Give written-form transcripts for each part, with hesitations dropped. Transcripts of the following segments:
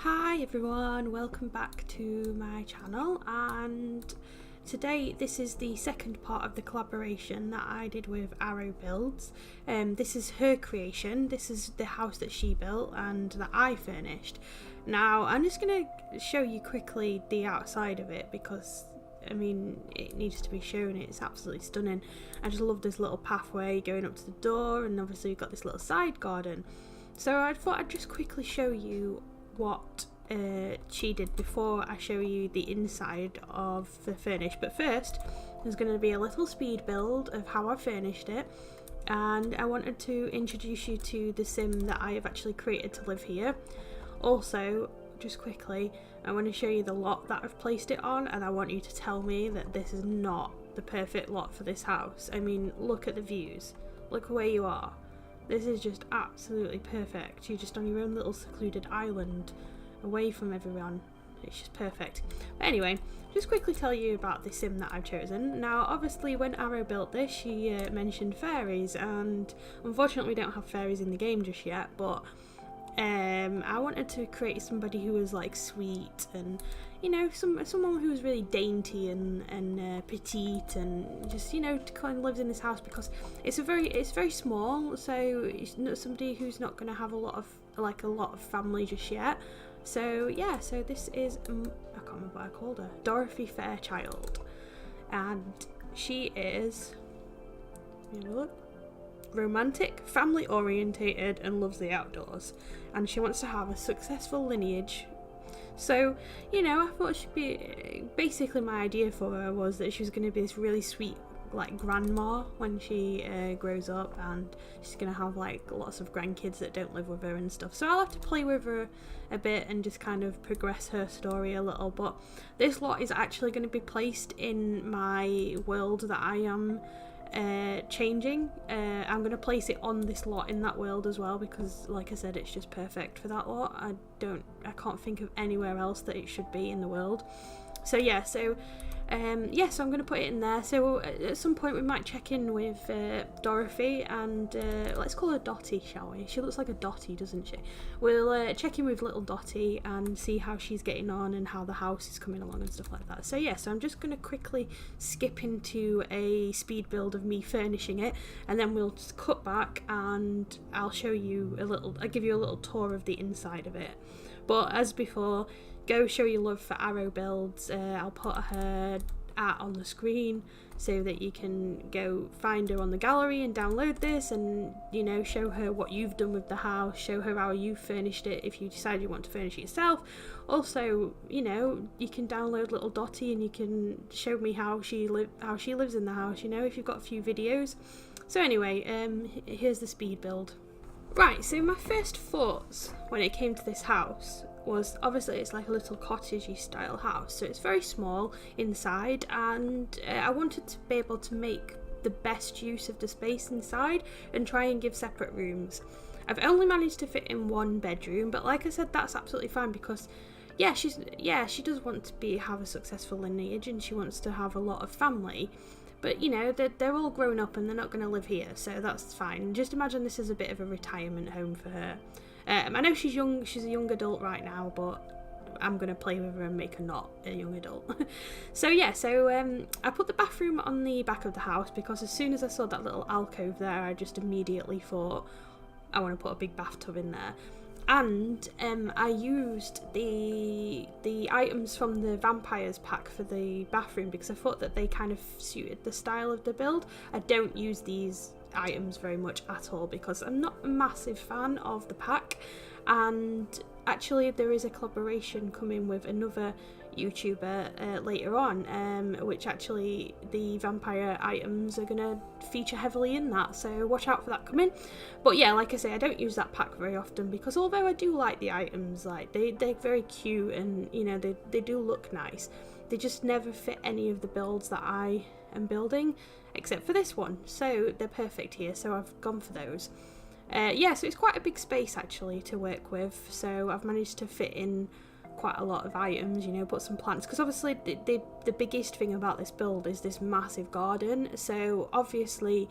Hi everyone, welcome back to my channel, and today this is the second part of the collaboration that I did with Arrowbuilds. This is her creation. This is the house that she built and that I furnished. Now I'm just going to show you quickly the outside of it because I mean it needs to be shown. It's absolutely stunning. I just love this little pathway going up to the door, and obviously you've got this little side garden. So I thought I'd just quickly show you what she did before I show you the inside of the furnish. But first there's going to be a little speed build of how I furnished it, and I wanted to introduce you to the sim that I have actually created to live here. Also, just quickly, I want to show you the lot that I've placed it on, and I want you to tell me that this is not the perfect lot for this house. I mean, look at the views, look where you are. This is just absolutely perfect. You're just on your own little secluded island, away from everyone. It's just perfect. But anyway, just quickly tell you about the sim that I've chosen. Now, obviously, when Arrow built this, she mentioned fairies, and unfortunately, we don't have fairies in the game just yet. But I wanted to create somebody who was like sweet and, you know, someone who was really dainty and petite, and just, you know, kind of lives in this house because it's very small. So it's not somebody who's not going to have a lot of family just yet. So yeah, so this is I can't remember what I called her, Dorothy Fairchild, and she is, you know, romantic, family orientated, and loves the outdoors, and she wants to have a successful lineage. So, you know, I thought she'd be, basically my idea for her was that she was going to be this really sweet like grandma when she grows up, and she's going to have like lots of grandkids that don't live with her and stuff. So I'll have to play with her a bit and just kind of progress her story a little. But this lot is actually going to be placed in my world that I am changing. I'm going to place it on this lot in that world as well because, like I said, it's just perfect for that lot. I can't think of anywhere else that it should be in the world. So yeah, so I'm going to put it in there. So at some point we might check in with Dorothy, and let's call her Dotty, shall we? She looks like a Dotty, doesn't she? We'll check in with little Dotty and see how she's getting on and how the house is coming along and stuff like that. So yeah, so I'm just going to quickly skip into a speed build of me furnishing it, and then we'll just cut back and I'll show you I'll give you a little tour of the inside of it. But as before, go show your love for Arrowbuilds. I'll put her art on the screen so that you can go find her on the gallery and download this, and, you know, show her what you've done with the house, show her how you furnished it if you decide you want to furnish it yourself. Also, you know, you can download little Dotty and you can show me how she lives in the house, you know, if you've got a few videos. So anyway, here's the speed build. Right, so my first thoughts when it came to this house was, obviously it's like a little cottagey style house, so it's very small inside, and I wanted to be able to make the best use of the space inside and try and give separate rooms. I've only managed to fit in one bedroom, but like I said, that's absolutely fine because she does want to have a successful lineage and she wants to have a lot of family. But, you know, they're all grown up and they're not going to live here, so that's fine. Just imagine this is a bit of a retirement home for her. I know she's a young adult right now, but I'm going to play with her and make her not a young adult. So yeah, I put the bathroom on the back of the house because as soon as I saw that little alcove there, I just immediately thought, I want to put a big bathtub in there. And I used the items from the vampires pack for the bathroom because I thought that they kind of suited the style of the build. I don't use these items very much at all because I'm not a massive fan of the pack, and actually there is a collaboration coming with another YouTuber later on, which actually the vampire items are going to feature heavily in that, so watch out for that coming. But yeah, like I say, I don't use that pack very often because although I do like the items, like they're very cute and, you know, they do look nice, they just never fit any of the builds that I am building except for this one, so they're perfect here, so I've gone for those. Yeah, so it's quite a big space actually to work with, so I've managed to fit in quite a lot of items, you know, put some plants, because obviously the biggest thing about this build is this massive garden. So obviously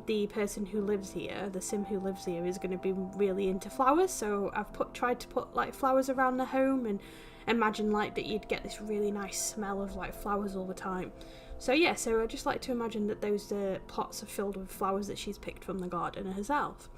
the person who lives here, the sim who lives here, is going to be really into flowers, so I've tried to put like flowers around the home, and imagine like that you'd get this really nice smell of like flowers all the time. So yeah, so I just like to imagine that those pots are filled with flowers that she's picked from the garden herself.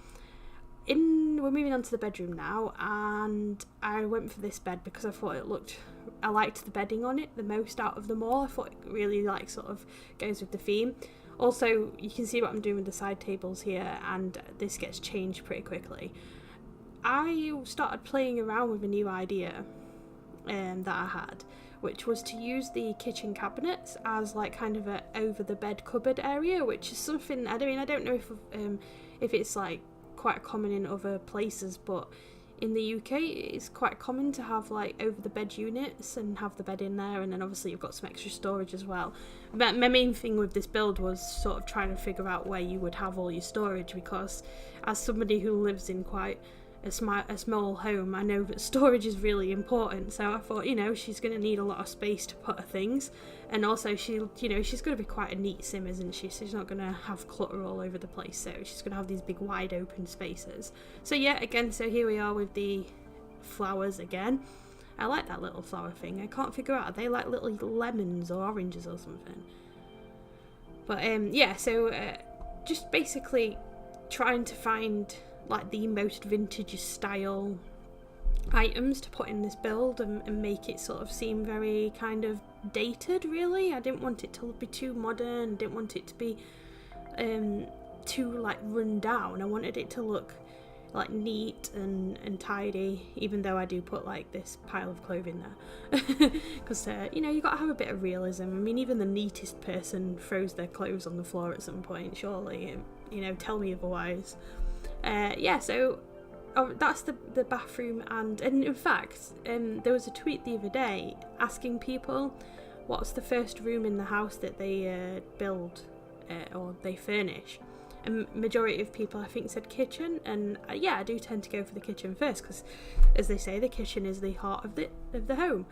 We're moving on to the bedroom now, and I went for this bed because I liked the bedding on it the most out of them all. I thought it really like sort of goes with the theme. Also, you can see what I'm doing with the side tables here, and this gets changed pretty quickly. I started playing around with a new idea that I had, which was to use the kitchen cabinets as like kind of a over the bed cupboard area, which is something, I don't know if it's like quite common in other places, but in the UK it's quite common to have like over the bed units and have the bed in there, and then obviously you've got some extra storage as well. But my main thing with this build was sort of trying to figure out where you would have all your storage, because as somebody who lives in quite a small home, I know that storage is really important. So I thought, she's going to need a lot of space to put her things, and also she's going to be quite a neat sim, isn't she? So she's not going to have clutter all over the place, so she's going to have these big wide open spaces. So yeah, again, so here we are with the flowers again. I like that little flower thing. I can't figure out, are they like little stlemons or oranges or something? But yeah, so just basically trying to find like the most vintage style items to put in this build and make it sort of seem very kind of dated, really. I didn't want it to be too modern, didn't want it to be too like run down. I wanted it to look like neat and tidy, even though I do put like this pile of clothing there because you got to have a bit of realism. I mean, even the neatest person throws their clothes on the floor at some point, surely. Tell me otherwise. Yeah, so that's the bathroom, and in fact there was a tweet the other day asking people what's the first room in the house that they build or they furnish, and majority of people I think said kitchen, and yeah, I do tend to go for the kitchen first, because as they say, the kitchen is the heart of the home.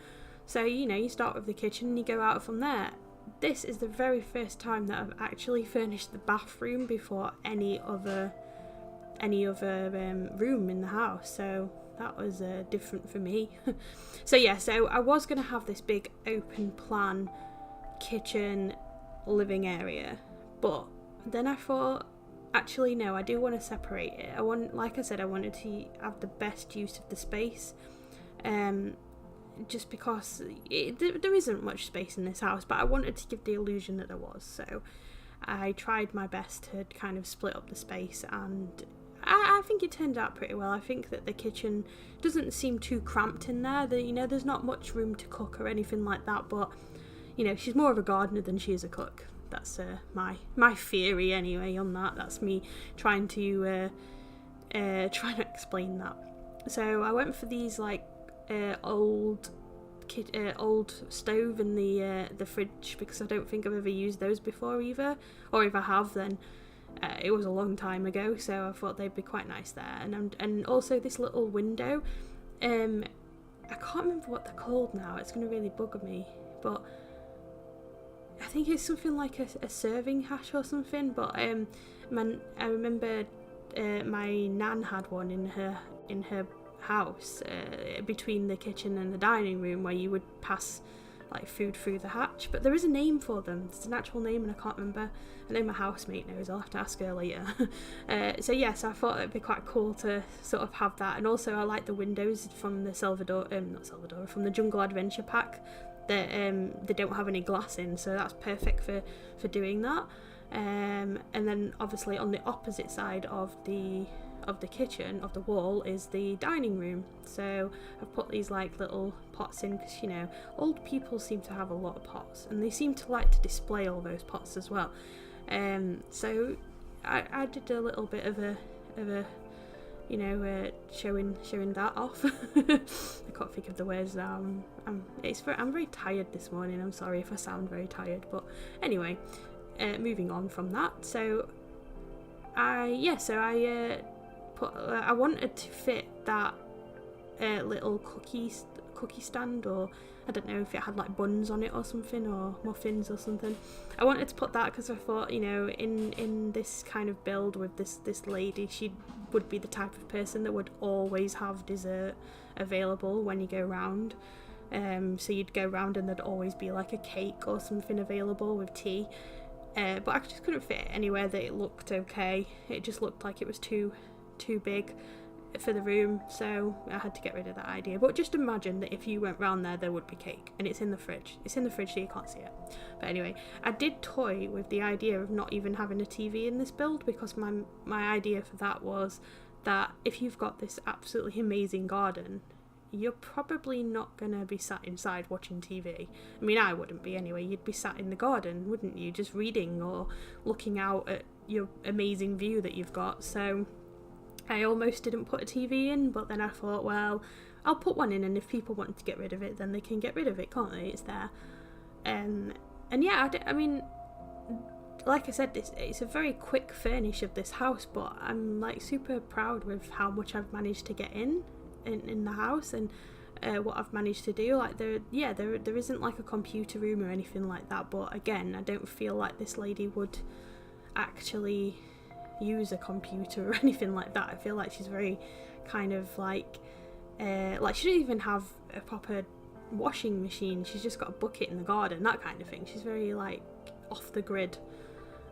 So you start with the kitchen and you go out from there. This is the very first time that I've actually furnished the bathroom before any other room in the house, so that was different for me. So yeah, so I was going to have this big open plan kitchen living area, but then I thought, actually no, I do want to separate it. Like I said, I wanted to have the best use of the space, just because there isn't much space in this house, but I wanted to give the illusion that there was. So I tried my best to kind of split up the space, and I think it turned out pretty well. I think that the kitchen doesn't seem too cramped in there. There's not much room to cook or anything like that, but she's more of a gardener than she is a cook. That's my theory anyway on that. That's me trying to explain that. So I went for these like old stove in the fridge, because I don't think I've ever used those before either, or if I have, then it was a long time ago, so I thought they'd be quite nice there. And also this little window, I can't remember what they're called now, it's going to really bugger me, but I think it's something like a serving hatch or something, but I remember my nan had one in her house between the kitchen and the dining room, where you would pass like food through the hatch, but there is a name for them. It's an actual name and I can't remember. I know my housemate knows, I'll have to ask her later. So yes, I thought it'd be quite cool to sort of have that, and also I like the windows from the from the Jungle Adventure pack that they don't have any glass in, so that's perfect for doing that. And then obviously on the opposite side of the kitchen, of the wall, is the dining room. So I've put these like little pots in, because old people seem to have a lot of pots, and they seem to like to display all those pots as well. So I did a little bit of a showing that off. I can't think of the words now. I'm very tired this morning. I'm sorry if I sound very tired, but anyway, moving on from that. So I wanted to fit that little cookie stand, or I don't know if it had like buns on it or something, or muffins or something. I wanted to put that because I thought, you know, in this kind of build with this lady, she would be the type of person that would always have dessert available when you go round. So you'd go round and there'd always be like a cake or something available with tea. But I just couldn't fit it anywhere that it looked okay. It just looked like it was too big for the room, so I had to get rid of that idea. But just imagine that if you went round there would be cake, and it's in the fridge. It's in the fridge, so you can't see it. But anyway, I did toy with the idea of not even having a TV in this build, because my idea for that was that if you've got this absolutely amazing garden, you're probably not going to be sat inside watching TV. I mean, I wouldn't be anyway. You'd be sat in the garden, wouldn't you? Just reading or looking out at your amazing view that you've got. So I almost didn't put a TV in, but then I thought, well, I'll put one in, and if people want to get rid of it, then they can get rid of it, can't they? It's there. And yeah, I mean, like I said, it's a very quick furnish of this house, but I'm like super proud with how much I've managed to get in the house, and what I've managed to do. Like there isn't like a computer room or anything like that, but again, I don't feel like this lady would actually use a computer or anything like that. I feel like she's very kind of like she doesn't even have a proper washing machine. She's just got a bucket in the garden, that kind of thing. She's very like off the grid.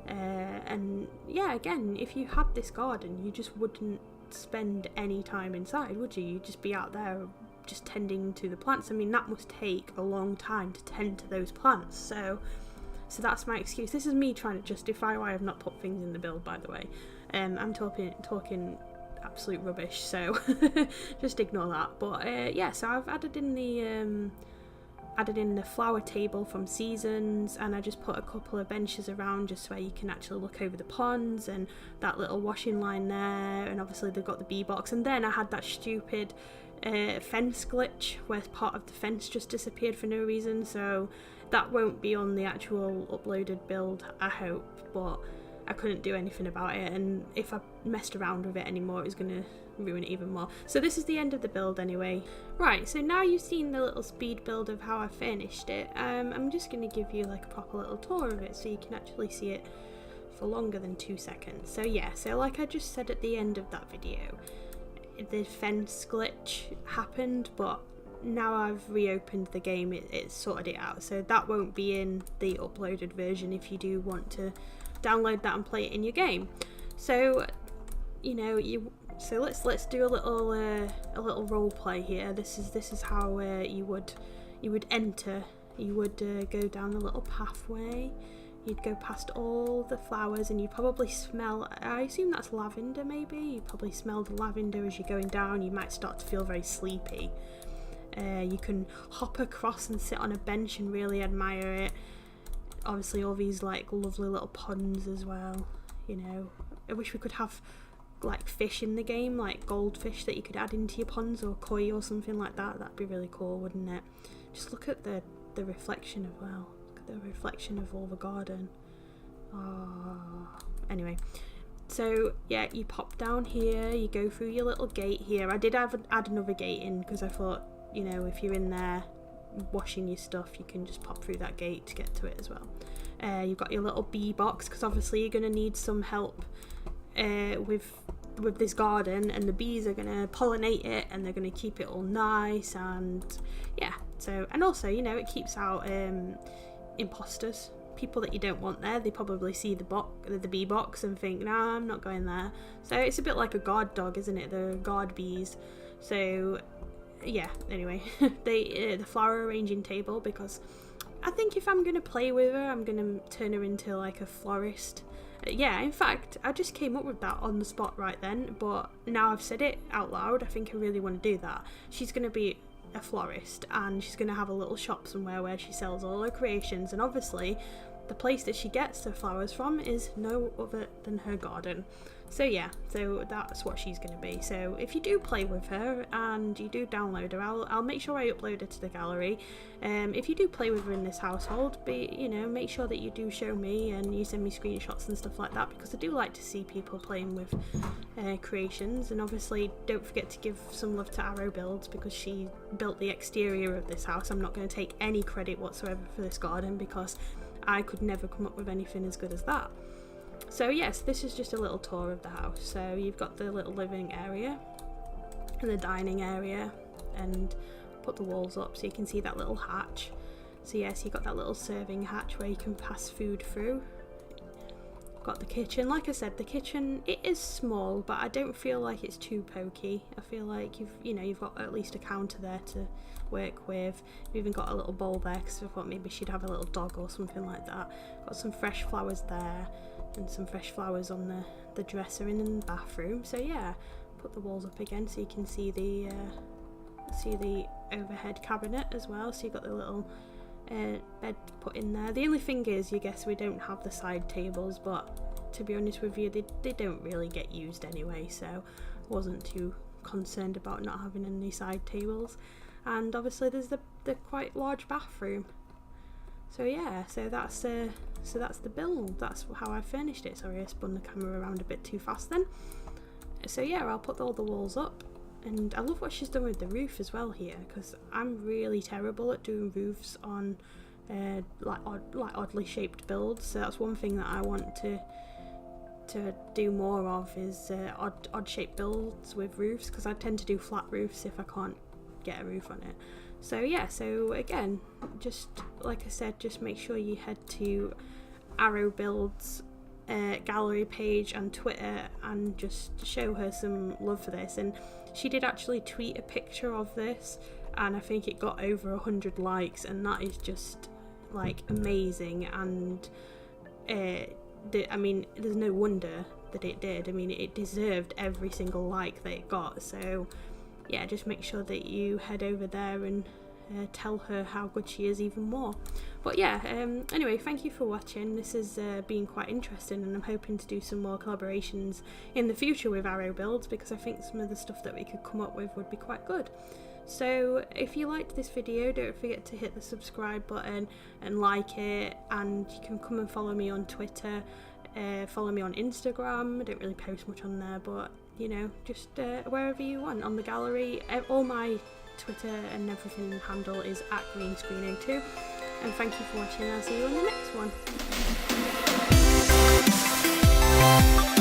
And yeah, again, if you had this garden, you just wouldn't spend any time inside, would you? You'd just be out there just tending to the plants. I mean, that must take a long time to tend to those plants. So that's my excuse. This is me trying to justify why I've not put things in the build, by the way. I'm talking absolute rubbish, so just ignore that. But yeah, so I've added in the flower table from Seasons, and I just put a couple of benches around just where you can actually look over the ponds, and that little washing line there, and obviously they've got the bee box. And then I had that stupid fence glitch where part of the fence just disappeared for no reason, so that won't be on the actual uploaded build, I hope, but I couldn't do anything about it, and if I messed around with it anymore, it was going to ruin it even more. So this is the end of the build anyway. Right, so now you've seen the little speed build of how I finished it, I'm just going to give you like a proper little tour of it so you can actually see it for longer than 2 seconds. So yeah, so like I just said at the end of that video, the fence glitch happened, but now I've reopened the game, it's sorted it out, so that won't be in the uploaded version if you do want to download that and play it in your game. So you know, so let's do a little role play here. This is how you would enter. You would go down the little pathway. You'd go past all the flowers, and you probably smell, I assume that's lavender maybe. You probably smell the lavender as you're going down. You might start to feel very sleepy. You can hop across and sit on a bench and really admire it. Obviously all these like lovely little ponds as well, you know. I wish we could have like fish in the game, like goldfish that you could add into your ponds, or koi or something like that. That'd be really cool, wouldn't it? Just look at the reflection as well. Look at the reflection of all the garden. Anyway, so yeah, you pop down here, you go through your little gate here. I did add another gate in because I thought, you know, if you're in there washing your stuff, you can just pop through that gate to get to it as well. You've got your little bee box, because obviously you're going to need some help with this garden, and the bees are going to pollinate it, and they're going to keep it all nice, and yeah, so, and also, you know, it keeps out imposters, people that you don't want there. They probably see the bee box and think, nah, I'm not going there. So it's a bit like a guard dog, isn't it? The guard bees. So yeah, anyway, the flower arranging table, because I think if I'm going to play with her, I'm going to turn her into like a florist. Yeah, in fact, I just came up with that on the spot right then, but now I've said it out loud, I think I really want to do that. She's going to be a florist, and she's going to have a little shop somewhere where she sells all her creations, and obviously the place that she gets her flowers from is no other than her garden. So yeah, so that's what she's going to be. So if you do play with her and you do download her, I'll make sure I upload her to the gallery. If you do play with her in this household, make sure that you do show me and you send me screenshots and stuff like that, because I do like to see people playing with creations. And obviously don't forget to give some love to Arrowbuilds, because she built the exterior of this house. I'm not going to take any credit whatsoever for this garden, because I could never come up with anything as good as that. So yes, this is just a little tour of the house. So you've got the little living area and the dining area, and put the walls up so you can see that little hatch. So yes, you've got that little serving hatch where you can pass food through. Got the kitchen. Like I said, the kitchen, it is small, but I don't feel like it's too pokey. I feel like you've got at least a counter there to work with. You've even got a little bowl there, because I thought maybe she'd have a little dog or something like that. Got some fresh flowers there, and some fresh flowers on the dresser in the bathroom. So yeah, put the walls up again so you can see the overhead cabinet as well. So you've got the little bed put in there. The only thing is, you guess we don't have the side tables, but to be honest with you, they don't really get used anyway, so I wasn't too concerned about not having any side tables. And obviously there's the quite large bathroom. So yeah, so that's the build. That's how I furnished it. Sorry, I spun the camera around a bit too fast then. So yeah, I'll put all the walls up. And I love what she's done with the roof as well here, because I'm really terrible at doing roofs on oddly shaped builds. So that's one thing that I want to do more of, is odd shaped builds with roofs, because I tend to do flat roofs if I can't get a roof on it. So yeah, so again, just like I said, just make sure you head to Arrowbuilds gallery page and Twitter and just show her some love for this. And she did actually tweet a picture of this, and I think it got over 100 likes, and that is just like amazing. And I mean, there's no wonder that it did. I mean, it deserved every single like that it got. So yeah, just make sure that you head over there and tell her how good she is even more. But yeah, anyway, thank you for watching. This has been quite interesting, and I'm hoping to do some more collaborations in the future with Arrowbuilds, because I think some of the stuff that we could come up with would be quite good. So if you liked this video, don't forget to hit the subscribe button and like it, and you can come and follow me on Twitter, follow me on Instagram. I don't really post much on there, but just wherever you want on the gallery. All my Twitter and everything handle is @greenscreen02, and thank you for watching. I'll see you on the next one.